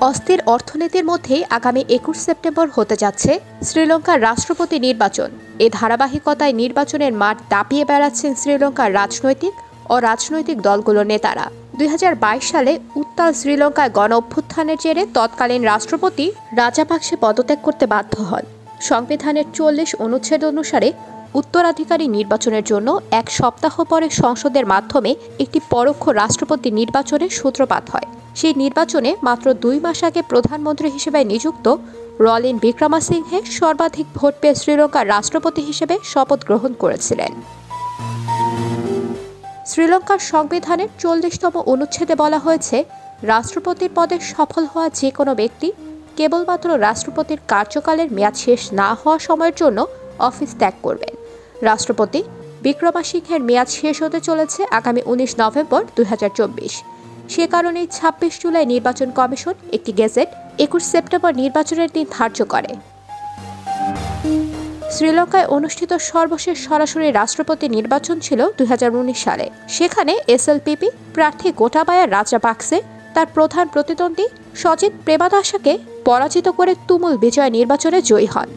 অস্থির অর্থনীতির মধ্যেই আগামী ২১ সেপ্টেম্বর হতে যাচ্ছে শ্রীলঙ্কার রাষ্ট্রপতি নির্বাচন। এই ধারাবাহিকতায় নির্বাচনের মাঠ দাপিয়ে বেড়াচ্ছেন শ্রীলঙ্কার রাজনৈতিক ও রাজনৈতিক দলগুলোর নেতারা। ২০২২ সালে উত্তাল শ্রীলঙ্কায় গণ অভ্যুত্থানের জেরে তৎকালীন রাষ্ট্রপতি রাজাপাকসে পদত্যাগ করতে বাধ্য হন। সংবিধানের ৪০ অনুচ্ছেদ অনুসারে উত্তরাধিকারী নির্বাচনের জন্য ১ সপ্তাহ পরে সংসদের মাধ্যমে একটি পরোক্ষ রাষ্ট্রপতি নির্বাচনের সূত্রপাত হয়। সেই নির্বাচনে মাত্র ২ মাস আগে প্রধানমন্ত্রী হিসেবে নিযুক্ত রনিল বিক্রমাসিংহে সর্বাধিক ভোট পেয়ে শ্রীলঙ্কার রাষ্ট্রপতি হিসেবে শপথ গ্রহণ করেছিলেন। শ্রীলঙ্কার সংবিধানের ৪০তম অনুচ্ছেদে বলা হয়েছে, রাষ্ট্রপতির পদে সফল হওয়া যে কোনো ব্যক্তি কেবলমাত্র রাষ্ট্রপতির কার্যকালের মেয়াদ শেষ না হওয়া সময়ের জন্য অফিস ত্যাগ করবেন। রাষ্ট্রপতি বিক্রমাসিংহের মেয়াদ শেষ হতে চলেছে আগামী ১৯ নভেম্বর ২০২৪। সে কারণেই ২৬ জুলাই নির্বাচন কমিশন একটি গেজেট ২১ সেপ্টেম্বর নির্বাচনের দিন ধার্য করে। শ্রীলঙ্কায় অনুষ্ঠিত সর্বশেষ সরাসরি রাষ্ট্রপতি নির্বাচন ছিল ২০১৯ সালে। সেখানে এসএলপিপি প্রার্থী গোটাবায়া রাজাপাকসে তার প্রধান প্রতিদ্বন্দ্বী সজিত প্রেমাদাসাকে পরাজিত করে তুমুল বিজয় নির্বাচনে জয়ী হন।